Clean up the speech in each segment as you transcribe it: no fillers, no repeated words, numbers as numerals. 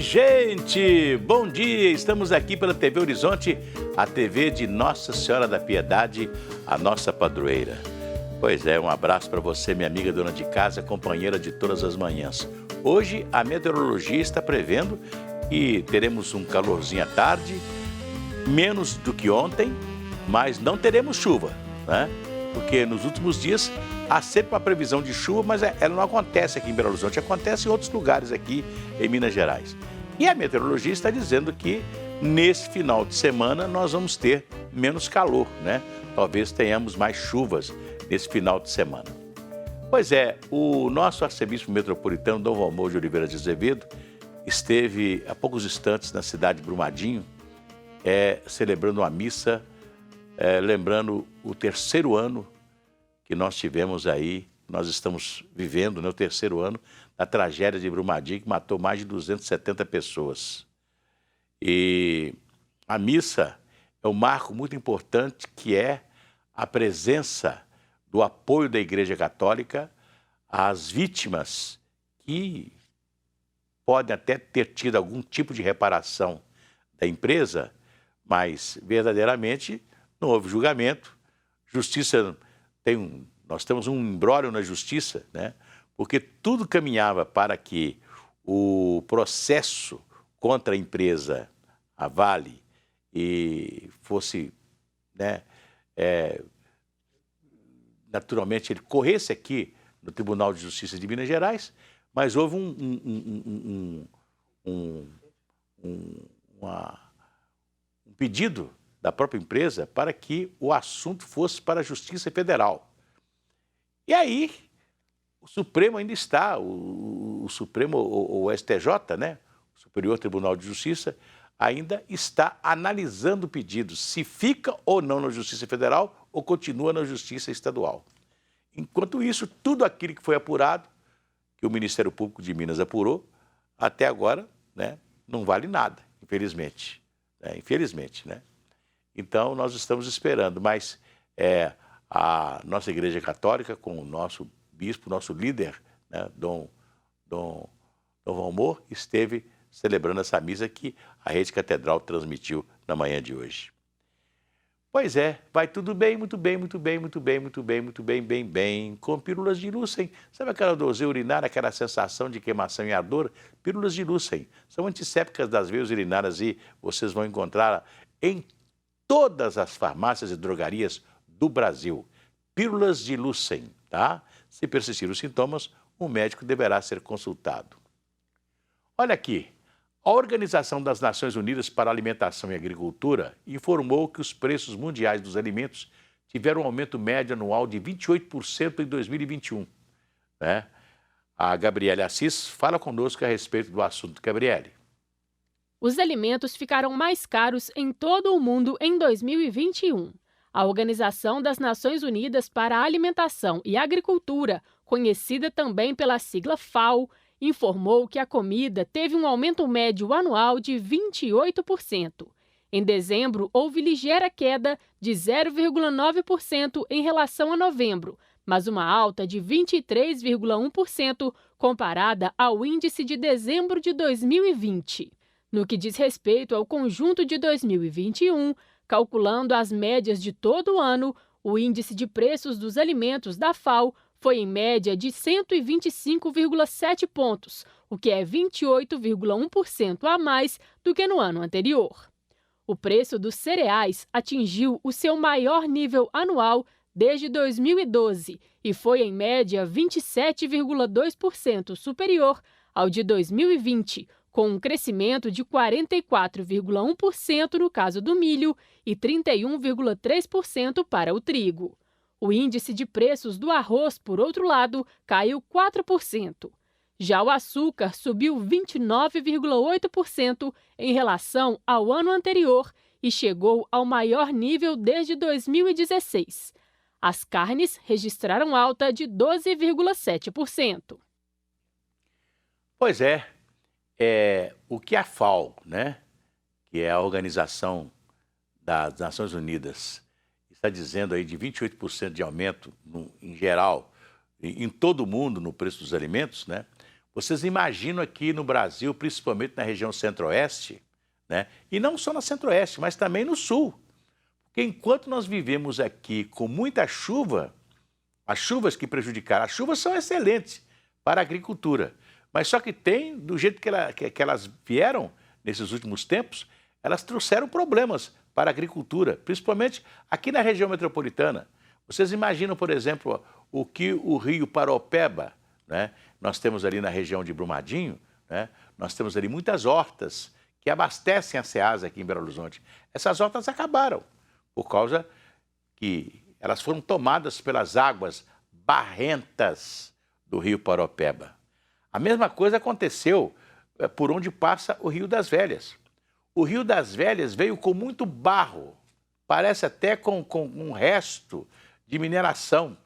gente! Bom dia! Estamos aqui pela TV Horizonte, a TV de Nossa Senhora da Piedade, a nossa padroeira. Pois é, um abraço para você, minha amiga dona de casa, companheira de todas as manhãs. Hoje a meteorologia está prevendo que teremos um calorzinho à tarde, menos do que ontem, mas não teremos chuva, né? Porque nos últimos dias há sempre uma previsão de chuva, mas ela não acontece aqui em Belo Horizonte, acontece em outros lugares aqui em Minas Gerais. E a meteorologia está dizendo que nesse final de semana nós vamos ter menos calor, né? Talvez tenhamos mais chuvas nesse final de semana. Pois é, o nosso arcebispo metropolitano, Dom Valmor de Oliveira de Azevedo, esteve há poucos instantes na cidade de Brumadinho, celebrando uma missa, lembrando o terceiro ano que nós tivemos aí, nós estamos vivendo, né, o terceiro ano da tragédia de Brumadinho, que matou mais de 270 pessoas. E a missa é um marco muito importante, que é a presença do apoio da Igreja Católica às vítimas que podem até ter tido algum tipo de reparação da empresa, mas verdadeiramente não houve julgamento. Justiça nós temos um imbróglio na justiça, né? Porque tudo caminhava para que o processo contra a empresa, a Vale, fosse, né, naturalmente, ele corresse aqui no Tribunal de Justiça de Minas Gerais, mas houve um pedido da própria empresa para que o assunto fosse para a Justiça Federal. E aí, o Supremo ainda está, o Supremo, o STJ, né, o Superior Tribunal de Justiça, ainda está analisando o pedido, se fica ou não na Justiça Federal ou continua na Justiça Estadual. Enquanto isso, tudo aquilo que foi apurado, que o Ministério Público de Minas apurou, até agora, né, não vale nada, infelizmente. Infelizmente, né? Então, nós estamos esperando, mas a nossa Igreja Católica, com o nosso bispo, nosso líder, né, Dom Valmor, esteve celebrando essa missa que a Rede Catedral transmitiu na manhã de hoje. Pois é, vai tudo bem, muito bem, muito bem, muito bem, muito bem, muito bem, bem, bem, com pílulas de Lúcen. Sabe aquela dose urinária, aquela sensação de queimação e ardor? Pílulas de Lúcen. São antissépticas das veias urinárias e vocês vão encontrá-la em todas as farmácias e drogarias do Brasil. Pílulas de Lúcen, tá? Se persistir os sintomas, o médico deverá ser consultado. Olha aqui, a Organização das Nações Unidas para a Alimentação e Agricultura informou que os preços mundiais dos alimentos tiveram um aumento médio anual de 28% em 2021. Né? A Gabriele Assis fala conosco a respeito do assunto. Gabriele. Os alimentos ficaram mais caros em todo o mundo em 2021. A Organização das Nações Unidas para a Alimentação e Agricultura, conhecida também pela sigla FAO, informou que a comida teve um aumento médio anual de 28%. Em dezembro, houve ligeira queda de 0,9% em relação a novembro, mas uma alta de 23,1% comparada ao índice de dezembro de 2020. No que diz respeito ao conjunto de 2021, calculando as médias de todo o ano, o índice de preços dos alimentos da FAO foi em média de 125,7 pontos, o que é 28,1% a mais do que no ano anterior. O preço dos cereais atingiu o seu maior nível anual desde 2012 e foi em média 27,2% superior ao de 2020, com um crescimento de 44,1% no caso do milho e 31,3% para o trigo. O índice de preços do arroz, por outro lado, caiu 4%. Já o açúcar subiu 29,8% em relação ao ano anterior e chegou ao maior nível desde 2016. As carnes registraram alta de 12,7%. Pois é, o que a FAO, né, que é a Organização das Nações Unidas, está dizendo aí de 28% de aumento em geral, em todo o mundo, no preço dos alimentos, né? Vocês imaginam aqui no Brasil, principalmente na região centro-oeste, né? E não só na centro-oeste, mas também no sul. Porque enquanto nós vivemos aqui com muita chuva, as chuvas que prejudicaram, as chuvas são excelentes para a agricultura, mas só que tem, do jeito que elas vieram nesses últimos tempos, elas trouxeram problemas para a agricultura, principalmente aqui na região metropolitana. Vocês imaginam, por exemplo, o que o rio Paropeba, né? Nós temos ali na região de Brumadinho, né? Nós temos ali muitas hortas que abastecem a Ceasa aqui em Belo Horizonte. Essas hortas acabaram por causa que elas foram tomadas pelas águas barrentas do rio Paropeba. A mesma coisa aconteceu por onde passa o Rio das Velhas. O Rio das Velhas veio com muito barro, parece até com um resto de mineração,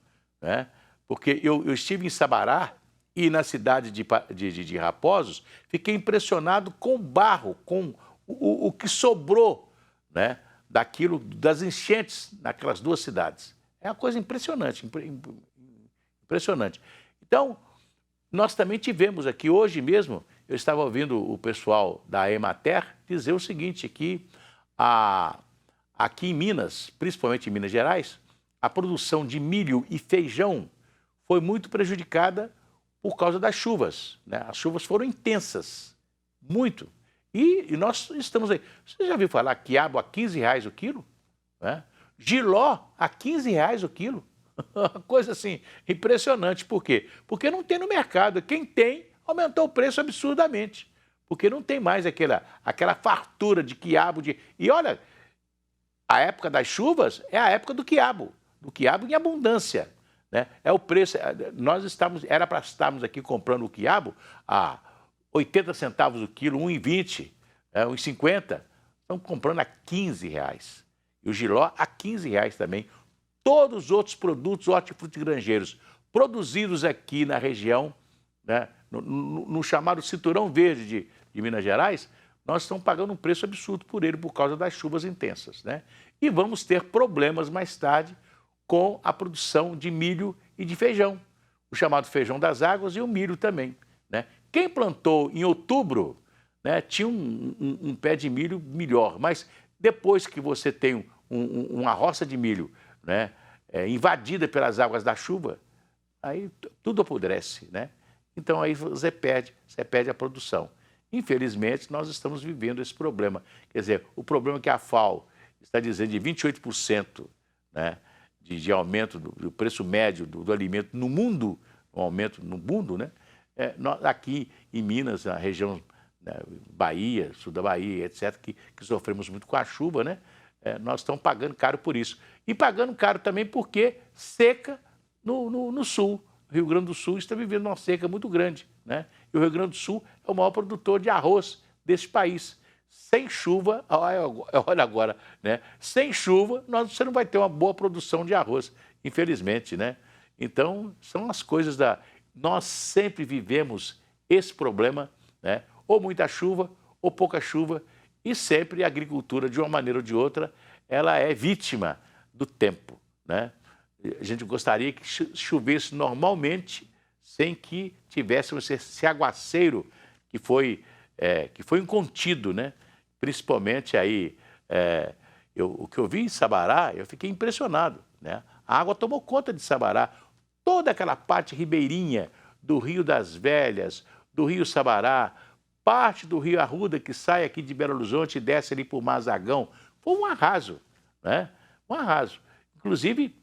né? Porque eu estive em Sabará e na cidade de Raposos, fiquei impressionado com o barro, com o que sobrou, né, das enchentes naquelas duas cidades. É uma coisa impressionante, impressionante. Então, nós também tivemos aqui, hoje mesmo, eu estava ouvindo o pessoal da Emater dizer o seguinte, que aqui em Minas, principalmente em Minas Gerais, a produção de milho e feijão foi muito prejudicada por causa das chuvas, né? As chuvas foram intensas, muito. E nós estamos aí. Você já viu falar quiabo a R$15 o quilo? Né? Jiló a R$15 o quilo. Uma coisa assim, impressionante. Por quê? Porque não tem no mercado. Quem tem, aumentou o preço absurdamente. Porque não tem mais aquela fartura de quiabo. E olha, a época das chuvas é a época do quiabo em abundância. Né? É o preço. Era para estarmos aqui comprando o quiabo a 80 centavos o quilo, 1,20, 1,50. Estamos comprando a R$15. E o jiló a R$15 também. Todos os outros produtos hortifrutigranjeiros produzidos aqui na região, né, no chamado Cinturão Verde de Minas Gerais, nós estamos pagando um preço absurdo por ele por causa das chuvas intensas. Né? E vamos ter problemas mais tarde com a produção de milho e de feijão, o chamado feijão das águas e o milho também. Né? Quem plantou em outubro, né, tinha um pé de milho melhor, mas depois que você tem uma roça de milho, né, invadida pelas águas da chuva, aí tudo apodrece, né? Então aí você perde a produção. Infelizmente, nós estamos vivendo esse problema. Quer dizer, o problema que a FAO está dizendo de 28%, né, de aumento do preço médio do alimento no mundo, um aumento no mundo, né? Aqui em Minas, na região, né, Bahia, sul da Bahia, etc., que sofremos muito com a chuva, né? Nós estamos pagando caro por isso. E pagando caro também porque seca no sul. O Rio Grande do Sul está vivendo uma seca muito grande, né? E o Rio Grande do Sul é o maior produtor de arroz desse país. Sem chuva, olha agora, né? Sem chuva, você não vai ter uma boa produção de arroz, infelizmente, né? Então, são as coisas Nós sempre vivemos esse problema, né? Ou muita chuva, ou pouca chuva, e sempre a agricultura, de uma maneira ou de outra, ela é vítima do tempo, né? A gente gostaria que chovesse normalmente, sem que tivéssemos esse aguaceiro que foi incontido, né? Principalmente aí, o que eu vi em Sabará, eu fiquei impressionado, né? A água tomou conta de Sabará. Toda aquela parte ribeirinha do Rio das Velhas, do Rio Sabará, parte do Rio Arruda, que sai aqui de Belo Horizonte e desce ali por Mazagão, foi um arraso, né? Um arraso. Inclusive,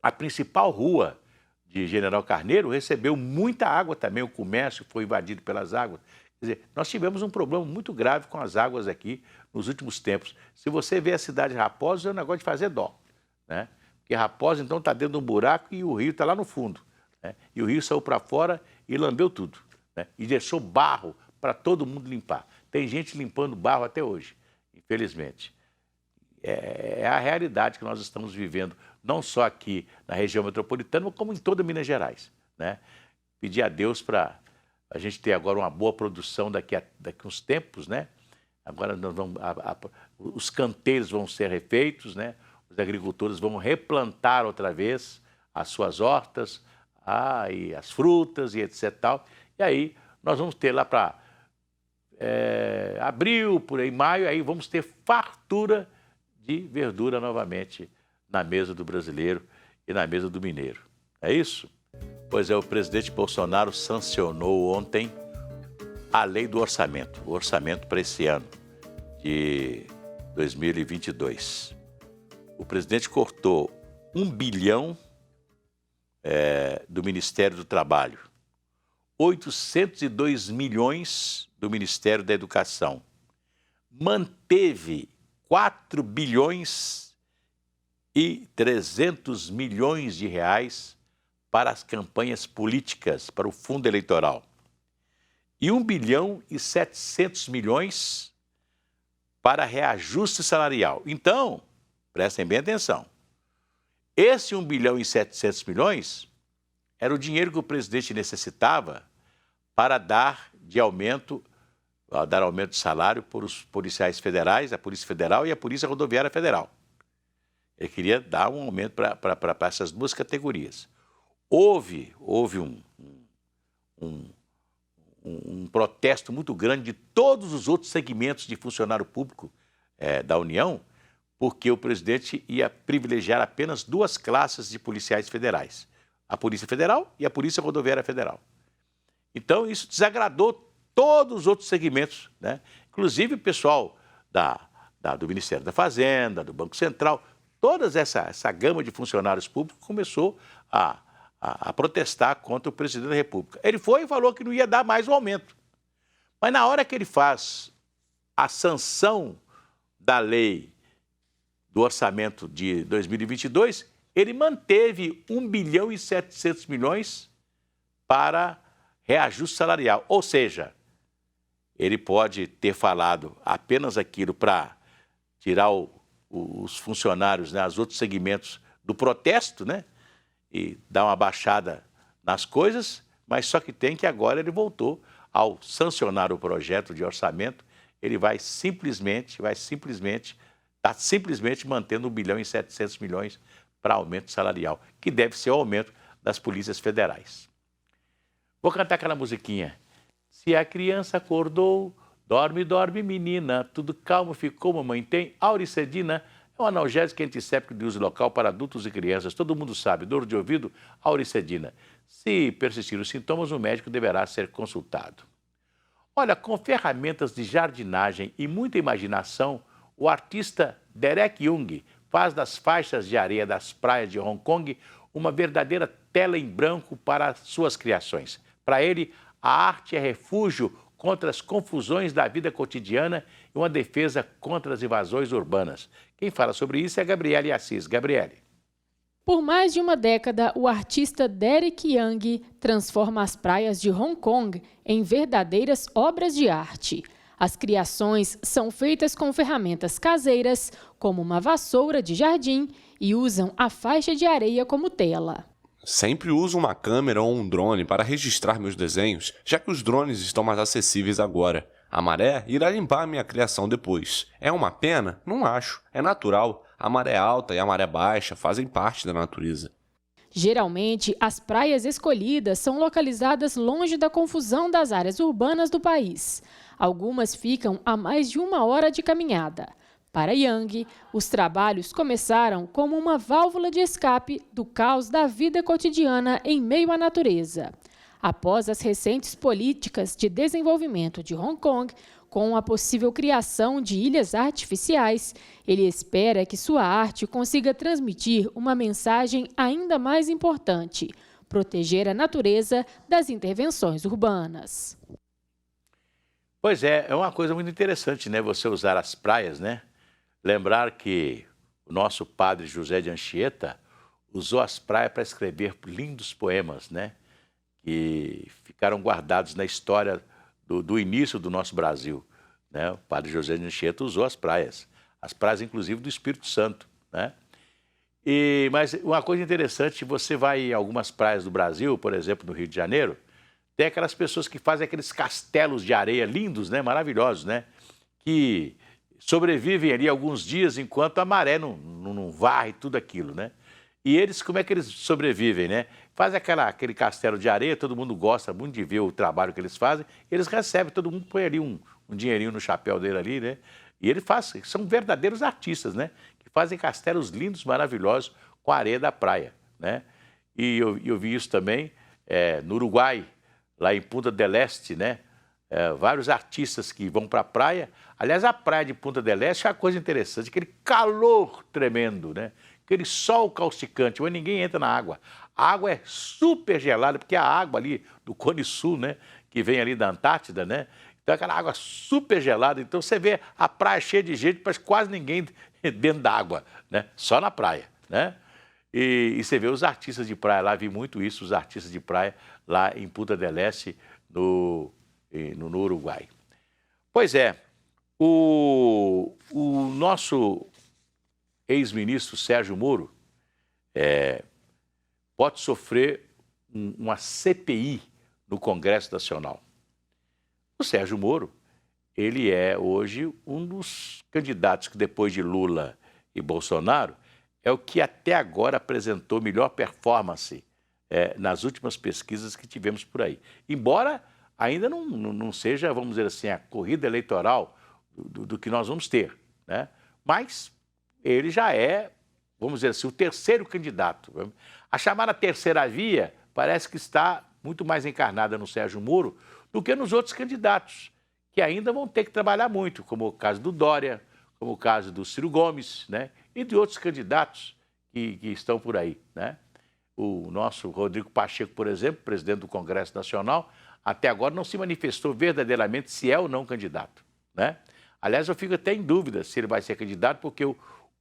a principal rua de General Carneiro recebeu muita água também, o comércio foi invadido pelas águas. Quer dizer, nós tivemos um problema muito grave com as águas aqui nos últimos tempos. Se você vê a cidade de Raposos, é um negócio de fazer dó, né? Porque Raposos, então, está dentro de um buraco e o rio está lá no fundo, né? E o rio saiu para fora e lambeu tudo, né? E deixou barro para todo mundo limpar. Tem gente limpando barro até hoje, infelizmente. É a realidade que nós estamos vivendo, não só aqui na região metropolitana, como em toda Minas Gerais, né? Pedir a Deus para a gente ter agora uma boa produção daqui a uns tempos, né? Agora os canteiros vão ser refeitos, né? Os agricultores vão replantar outra vez as suas hortas, e as frutas e etc. tal. E aí nós vamos ter lá para abril, por aí, maio, aí vamos ter fartura de verdura novamente na mesa do brasileiro e na mesa do mineiro. É isso? Pois é, o presidente Bolsonaro sancionou ontem a lei do orçamento, o orçamento para esse ano de 2022. O presidente cortou 1 bilhão do Ministério do Trabalho, 802 milhões do Ministério da Educação, manteve 4 bilhões e 300 milhões de reais para as campanhas políticas, para o fundo eleitoral, e 1 bilhão e 700 milhões para reajuste salarial. Então, prestem bem atenção, esse 1 bilhão e 700 milhões era o dinheiro que o presidente necessitava para dar aumento de salário para os policiais federais, a Polícia Federal e a Polícia Rodoviária Federal. Ele queria dar um aumento para essas duas categorias. Houve um protesto muito grande de todos os outros segmentos de funcionário público da União, porque o presidente ia privilegiar apenas 2 classes de policiais federais, a Polícia Federal e a Polícia Rodoviária Federal. Então, isso desagradou todos os outros segmentos, né? Inclusive o pessoal do Ministério da Fazenda, do Banco Central, toda essa gama de funcionários públicos começou a protestar contra o presidente da República. Ele foi e falou que não ia dar mais o aumento. Mas na hora que ele faz a sanção da lei do orçamento de 2022, ele manteve 1 bilhão e 700 milhões para reajuste salarial. Ou seja, ele pode ter falado apenas aquilo para tirar os funcionários, né, os outros segmentos do protesto, né, e dar uma baixada nas coisas, mas só que tem que agora ele voltou ao sancionar o projeto de orçamento, ele vai simplesmente mantendo 1 bilhão e 700 milhões para aumento salarial, que deve ser o aumento das polícias federais. Vou cantar aquela musiquinha. Se a criança acordou, dorme, dorme, menina, tudo calmo ficou, mamãe tem. Auricedina é um analgésico antisséptico de uso local para adultos e crianças. Todo mundo sabe, dor de ouvido, auricedina. Se persistir os sintomas, o médico deverá ser consultado. Olha, com ferramentas de jardinagem e muita imaginação, o artista Derek Jung faz das faixas de areia das praias de Hong Kong uma verdadeira tela em branco para suas criações. Para ele, a arte é refúgio contra as confusões da vida cotidiana e uma defesa contra as invasões urbanas. Quem fala sobre isso é Gabriele Assis. Gabriele. Por mais de uma década, o artista Derek Jung transforma as praias de Hong Kong em verdadeiras obras de arte. As criações são feitas com ferramentas caseiras, como uma vassoura de jardim, e usam a faixa de areia como tela. Sempre uso uma câmera ou um drone para registrar meus desenhos, já que os drones estão mais acessíveis agora. A maré irá limpar a minha criação depois. É uma pena? Não acho. É natural. A maré alta e a maré baixa fazem parte da natureza. Geralmente, as praias escolhidas são localizadas longe da confusão das áreas urbanas do país. Algumas ficam a mais de 1 hora de caminhada. Para Jung, os trabalhos começaram como uma válvula de escape do caos da vida cotidiana em meio à natureza. Após as recentes políticas de desenvolvimento de Hong Kong, com a possível criação de ilhas artificiais, ele espera que sua arte consiga transmitir uma mensagem ainda mais importante: proteger a natureza das intervenções urbanas. Pois é uma coisa muito interessante, né? Você usar as praias, né? Lembrar que o nosso padre José de Anchieta usou as praias para escrever lindos poemas, né? Que ficaram guardados na história do início do nosso Brasil, né? O padre José de Anchieta usou as praias inclusive do Espírito Santo, né? Mas uma coisa interessante, você vai em algumas praias do Brasil, por exemplo, no Rio de Janeiro, tem aquelas pessoas que fazem aqueles castelos de areia lindos, né? Maravilhosos, né? Que sobrevivem ali alguns dias enquanto a maré não varre tudo aquilo, né? E eles, como é que eles sobrevivem, né? faz aquele castelo de areia, todo mundo gosta muito de ver o trabalho que eles fazem, eles recebem, todo mundo põe ali um dinheirinho no chapéu dele ali, né? E ele faz, são verdadeiros artistas, né? Que fazem castelos lindos, maravilhosos, com a areia da praia, né? E eu vi isso também no Uruguai, lá em Punta del Este, né? Vários artistas que vão para a praia. Aliás, a praia de Punta del Este é uma coisa interessante, aquele calor tremendo, né? Aquele sol causticante, mas ninguém entra na água. A água é super gelada, porque a água ali do Cone Sul, né? Que vem ali da Antártida, né? Então, aquela água super gelada. Então, você vê a praia cheia de gente, mas quase ninguém dentro da água, né? Só na praia, né? E você vê os artistas de praia lá, vi muito isso, os artistas de praia lá em Punta del Este, no Uruguai. Pois é, o nosso ex-ministro Sérgio Moro pode sofrer uma CPI no Congresso Nacional. O Sérgio Moro, ele é hoje um dos candidatos que depois de Lula e Bolsonaro é o que até agora apresentou melhor performance nas últimas pesquisas que tivemos por aí. Embora ainda não seja, vamos dizer assim, a corrida eleitoral do que nós vamos ter, né? Mas ele já é, vamos dizer assim, o terceiro candidato. A chamada terceira via parece que está muito mais encarnada no Sérgio Moro do que nos outros candidatos, que ainda vão ter que trabalhar muito, como o caso do Dória, como o caso do Ciro Gomes, né? E de outros candidatos que estão por aí, né? O nosso Rodrigo Pacheco, por exemplo, presidente do Congresso Nacional, até agora não se manifestou verdadeiramente se é ou não candidato, né? Aliás, eu fico até em dúvida se ele vai ser candidato, porque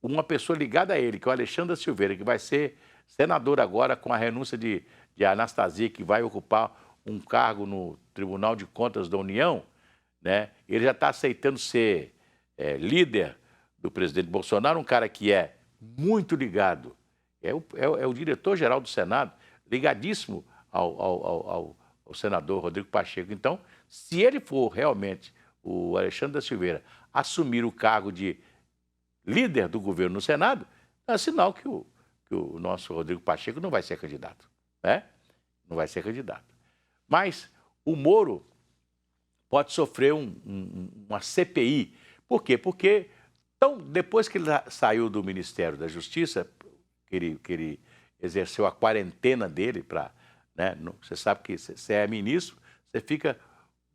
uma pessoa ligada a ele, que é o Alexandre Silveira, que vai ser senador agora com a renúncia de Anastasia, que vai ocupar um cargo no Tribunal de Contas da União, né? Ele já está aceitando ser líder do presidente Bolsonaro, um cara que é muito ligado, é o diretor-geral do Senado, ligadíssimo ao senador Rodrigo Pacheco. Então, se ele for realmente o Alexandre da Silveira assumir o cargo de líder do governo no Senado, é sinal que o nosso Rodrigo Pacheco não vai ser candidato, né? Não vai ser candidato. Mas o Moro pode sofrer uma CPI. Por quê? Porque então, depois que ele saiu do Ministério da Justiça, que ele exerceu a quarentena dele para, né, você sabe que você é ministro, você fica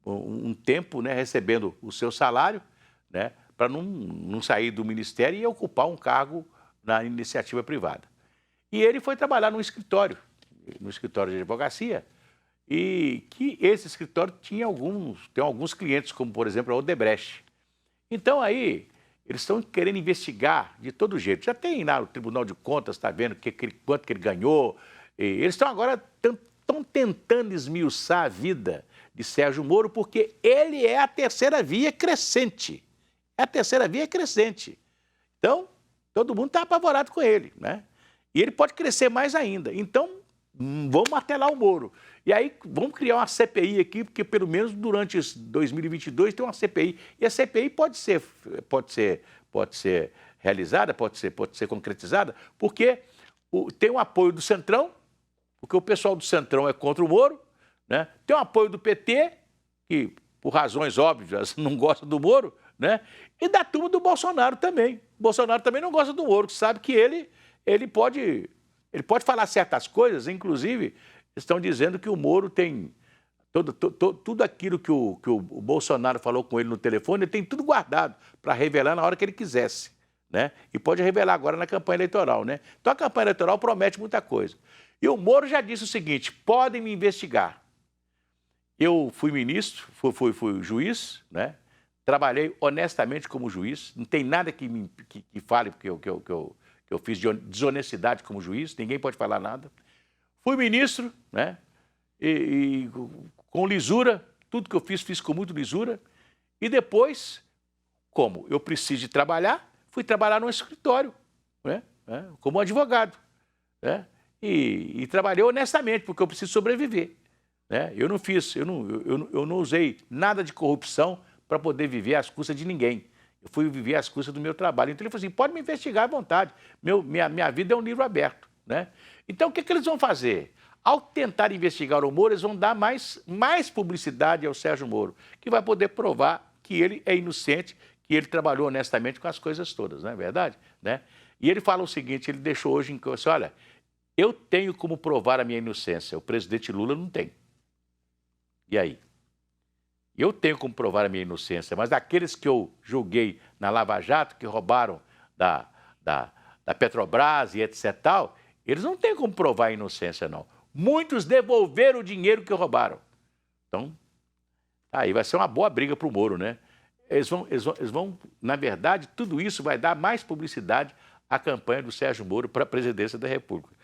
um tempo, né, recebendo o seu salário, né, para não sair do Ministério e ocupar um cargo na iniciativa privada. E ele foi trabalhar no escritório de advocacia, e que esse escritório tem alguns clientes, como por exemplo a Odebrecht. Então aí eles estão querendo investigar de todo jeito. Já tem lá o Tribunal de Contas, está vendo quanto que ele ganhou. E eles estão agora tentando esmiuçar a vida de Sérgio Moro, porque ele é a terceira via crescente. É a terceira via crescente. Então, todo mundo está apavorado com ele, né? E ele pode crescer mais ainda. Então, vamos martelar o Moro. E aí, vamos criar uma CPI aqui, porque pelo menos durante 2022 tem uma CPI. E a CPI pode ser realizada, pode ser concretizada, porque tem o apoio do Centrão, porque o pessoal do Centrão é contra o Moro, né? Tem o apoio do PT, que por razões óbvias não gosta do Moro, né? E da turma do Bolsonaro também. O Bolsonaro também não gosta do Moro, que sabe que ele pode falar certas coisas, inclusive estão dizendo que o Moro tem tudo aquilo que o Bolsonaro falou com ele no telefone, ele tem tudo guardado para revelar na hora que ele quisesse, né? E pode revelar agora na campanha eleitoral, né? Então a campanha eleitoral promete muita coisa. E o Moro já disse o seguinte: podem me investigar. Eu fui ministro, fui juiz, né? Trabalhei honestamente como juiz, não tem nada que fale que eu fiz de desonestidade como juiz, ninguém pode falar nada. Fui ministro, né? E com lisura, tudo que eu fiz com muita lisura. E depois, como eu preciso de trabalhar, fui trabalhar num escritório, né? Como advogado, né? E trabalhei honestamente, porque eu preciso sobreviver, né? Eu não usei nada de corrupção para poder viver às custas de ninguém. Eu fui viver às custas do meu trabalho. Então ele falou assim: pode me investigar à vontade, minha vida é um livro aberto, né? Então o que eles vão fazer? Ao tentar investigar o Moro, eles vão dar mais publicidade ao Sérgio Moro, que vai poder provar que ele é inocente, que ele trabalhou honestamente com as coisas todas, não é verdade? Né? E ele fala o seguinte, ele deixou hoje em coisa, olha, eu tenho como provar a minha inocência, o presidente Lula não tem. E aí? Eu tenho como provar a minha inocência, mas aqueles que eu julguei na Lava Jato, que roubaram da Petrobras e etc. tal, eles não têm como provar a inocência, não. Muitos devolveram o dinheiro que roubaram. Então, aí vai ser uma boa briga para o Moro, né? Eles vão, na verdade, tudo isso vai dar mais publicidade à campanha do Sérgio Moro para a presidência da República.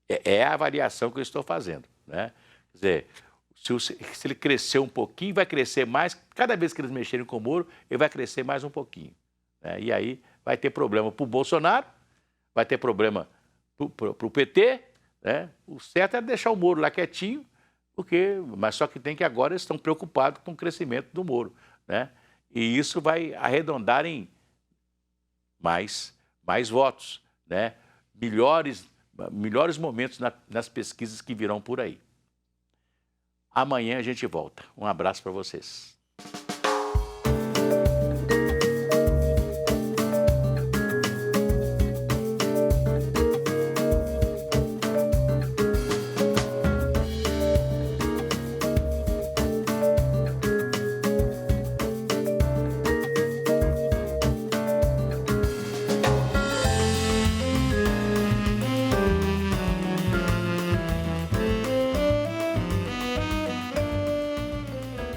É a avaliação que eu estou fazendo, né? Quer dizer, se ele crescer um pouquinho, vai crescer mais. Cada vez que eles mexerem com o Moro, ele vai crescer mais um pouquinho, né? E aí vai ter problema para o Bolsonaro, vai ter problema para o PT, né? O certo é deixar o Moro lá quietinho, mas só que tem que agora eles estão preocupados com o crescimento do Moro, né? E isso vai arredondar em mais votos, né? Melhores momentos nas pesquisas que virão por aí. Amanhã a gente volta. Um abraço para vocês.